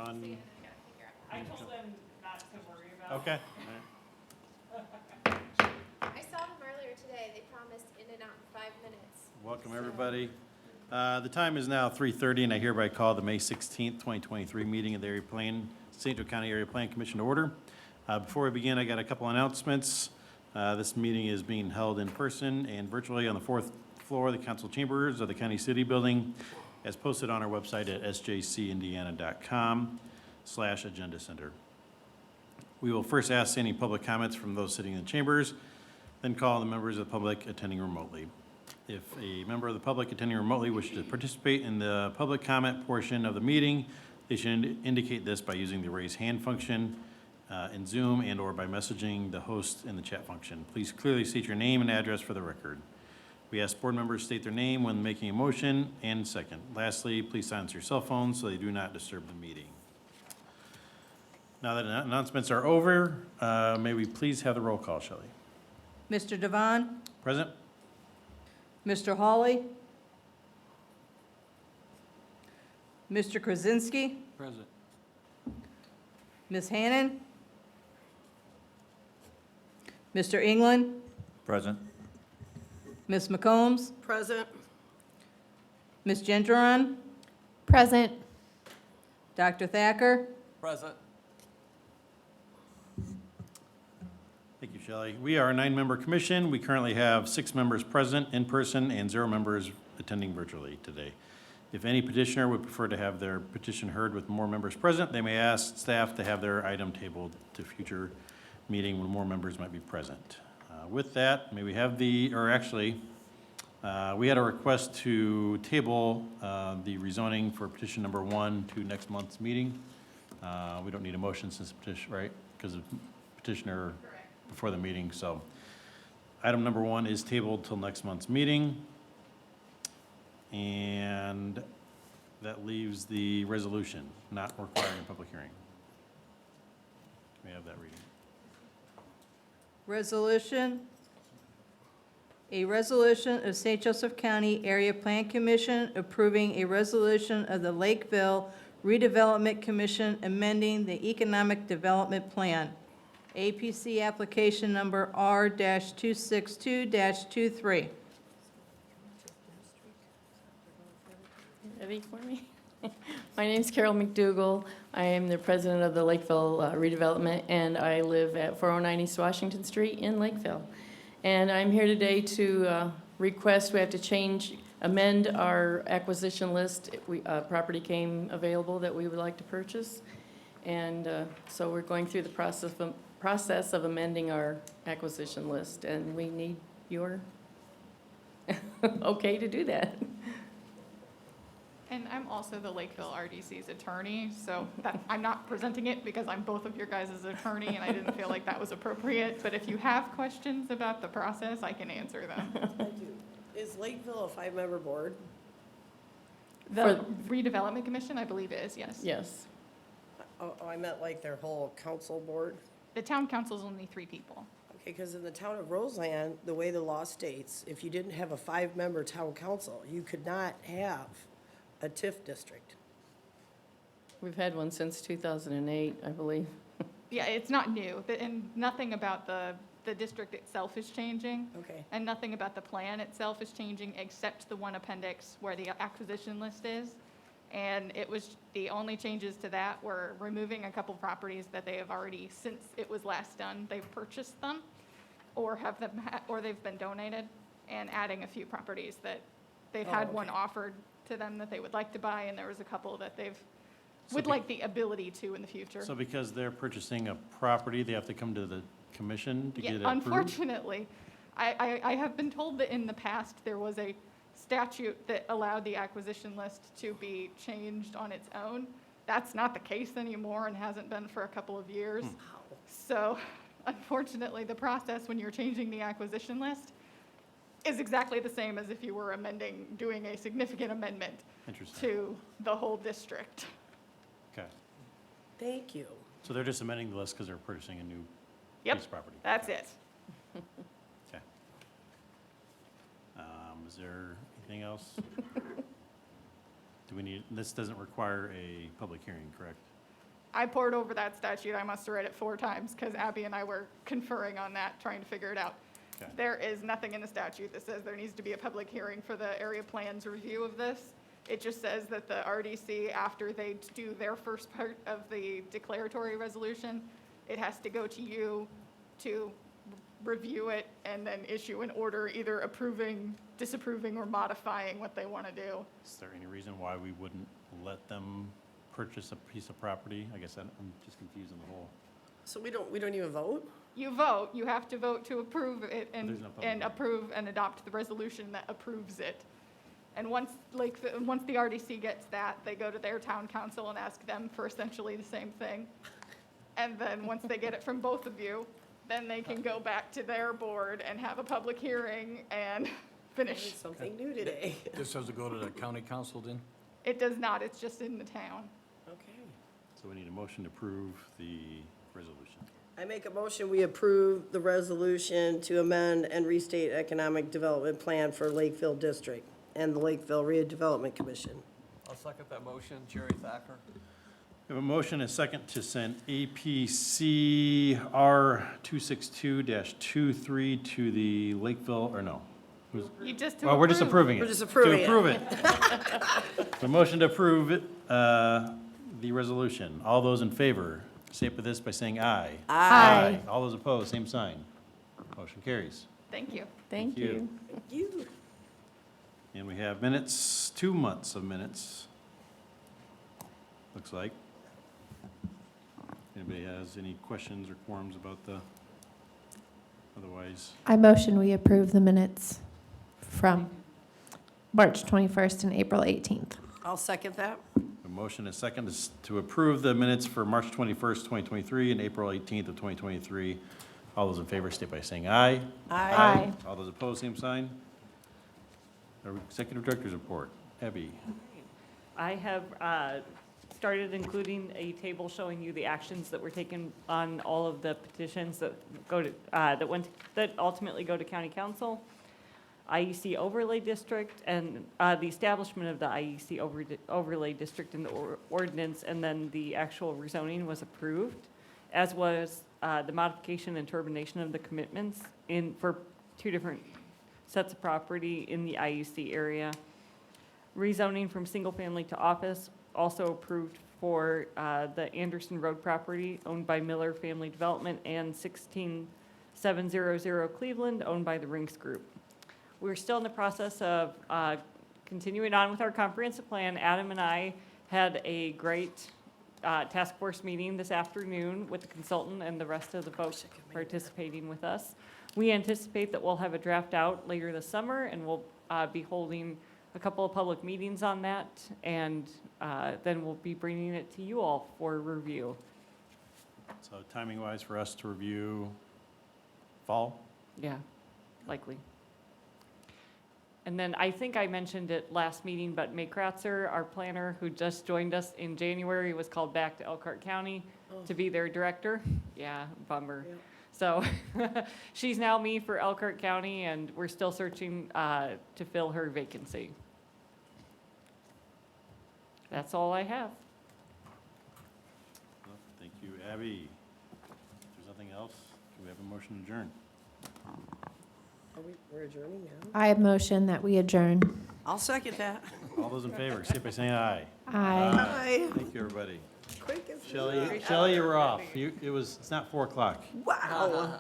Sean? I told them not to worry about it. Okay. I saw them earlier today. They promised in and out in 5 minutes. Welcome, So- everybody. The time is now 3:30, and I hereby call the May 16th, 2023 meeting of the St. Joe County Area Plan Commission to order. Before we begin, I got a couple announcements. This meeting is being held in person and virtually on the fourth floor of the council chambers of the County City Building, as posted on our website at sjcindiana.com/agenda center. We will first ask any public comments from those sitting in the chambers, then call the members of the public attending remotely. If a member of the public attending remotely wishes to participate in the public comment portion of the meeting, they should indicate this by using the raise hand function in Zoom and/or by messaging the host in the chat function. Please clearly state your name and address for the record. We ask board members state their name when making a motion and second. Lastly, please silence your cell phones so they do not disturb the meeting. Now that announcements are over, may we please have the roll call, Shelley? Mr. Devon, Present? Mr. Hawley, Mr. Krasinski, Present. Ms. Hannon, Mr. England, Present. Ms. McCombs, Present. Ms. Gendron, Present. Dr. Thacker, Present. Thank you, Shelley. We are a 9-member commission. We currently have 6 members present in person and 0 members attending virtually today. If any petitioner would prefer to have their petition heard with more members present, they may ask staff to have their item tabled to future meeting when more members might be present. With that, may we have we had a request to table the rezoning for petition number 1 to next month's meeting. We don't need a motion since the petition, right? Because of petitioner before the meeting, so item number 1 is tabled till next month's meeting. And that leaves the resolution not requiring a public hearing. May I have that reading? resolution. A resolution of St. Joseph County Area Plan Commission approving a resolution of the Lakeville Redevelopment Commission amending the Economic Development Plan. APC application number R-262-23. Ready for me? My name's Carol McDougall. I am the president of the Lakeville Redevelopment, and I live at 409 East Washington Street in Lakeville. And I'm here today to request, we have to amend our acquisition list. Property came available that we would like to purchase. And so we're going through the process of amending our acquisition list, and we need your okay to do that. And I'm also the Lakeville RDC's attorney, so I'm not presenting it because I'm both of your guys' attorney, and I didn't feel like that was appropriate. But if you have questions about the process, I can answer them. Uh-huh. Is Lakeville a 5-member board? The redevelopment commission, I believe, is, yes. Yes. Oh, I meant like their whole council board. The town council's only 3 people. Okay, because in the town of Roseland, the way the law states, if you didn't have a 5-member town council, you could not have a TIF district. We've had one since 2008, I believe. Yeah, it's not new, and nothing about the district itself is changing. Okay. And nothing about the plan itself is changing, except the one appendix where the acquisition list is. And it was, the only changes to that were removing a couple properties that they have already, since it was last done, they've purchased them, or or they've been donated, and adding a few properties that they've had one okay. offered to them that they would like to buy, and there was a couple that would like the ability to in the future. So because they're purchasing a property, they have to come to the commission to Yeah, get it approved? unfortunately, I have been told that in the past, there was a statute that allowed the acquisition list to be changed on its own. That's not the case anymore and hasn't been for a couple of years. So unfortunately, the process when you're changing the acquisition list is exactly the same as if you were doing a significant amendment Interesting. to the whole district. Okay. Thank you. So they're just amending the list because they're purchasing a new Yep, piece of property? that's it. Okay. Is there anything else? Do we need, this doesn't require a public hearing, correct? I poured over that statute. I must have read it 4 times because Abby and I were conferring on that, trying to figure it out. Okay. There is nothing in the statute that says there needs to be a public hearing for the area plans review of this. It just says that the RDC, after they do their first part of the declaratory resolution, it has to go to you to review it and then issue an order either approving, disapproving, or modifying what they want to do. Is there any reason why we wouldn't let them purchase a piece of property? I guess I'm just confused on the whole. So we don't even vote? You vote, you have to vote to approve it There's and, no public and hearing. approve and adopt the resolution that approves it. And once the RDC gets that, they go to their town council and ask them for essentially the same thing. And then, once they get it from both of you, then they can go back to their board and have a public hearing and finish. Learned something new today. This has to go to the county council then? It does not, it's just in the town. Okay. So we need a motion to approve the resolution. I make a motion, we approve the resolution to amend and restate economic development plan for Lakeville District and the Lakeville Redevelopment Commission. I'll second that motion. Jerry Thacker. We have a motion and a second to send APC R 262-23 to the Lakeville, or no? You just Well, we're just approving it. We're just approving it. To approve it. The motion to approve it, the resolution. All those in favor, say with this by saying aye. Aye. All those opposed, same sign. Motion carries. Thank you. Thank you. you. Thank you. And we have minutes, 2 months of minutes. Looks like. Anybody has any questions or qualms about the, otherwise? I motion we approve the minutes from March 21st and April 18th. I'll second that. A motion and a second is to approve the minutes for March 21st, 2023 and April 18th of 2023. All those in favor state by saying aye. Aye. All those opposed, same sign. Our Executive Director's report. Abby. I have started including a table showing you the actions that were taken on all of the petitions that go to, that ultimately go to county council, IEC overlay district, and the establishment of the IEC overlay district in the ordinance, and then the actual rezoning was approved, as was the modification and termination of the commitments for 2 different sets of property in the IUC area. Rezoning from single-family to office, also approved for the Anderson Road property owned by Miller Family Development and 16700 Cleveland owned by the Rinks Group. We're still in the process of continuing on with our comprehensive plan. Adam and I had a great task force meeting this afternoon with the consultant and the rest of the folks participating with us. We anticipate that we'll have a draft out later this summer, and we'll be holding a couple of public meetings on that, and then we'll be bringing it to you all for review. So timing-wise for us to review fall? Yeah, likely. And then I think I mentioned it last meeting, but May Kratzer, our planner, who just joined us in January, was called back to Elkhart County to be their director. Yeah, bummer. Yeah. So she's now me for Elkhart County, and we're still searching to fill her vacancy. That's all I have. Well, thank you, Abby. If there's nothing else, can we have a motion to adjourn? We're adjourning now? I motion that we adjourn. I'll second that. All those in favor, say by saying aye. Aye. Aye. Thank you, everybody. Quick as. Shelley, you were off. It's not 4 o'clock. Wow.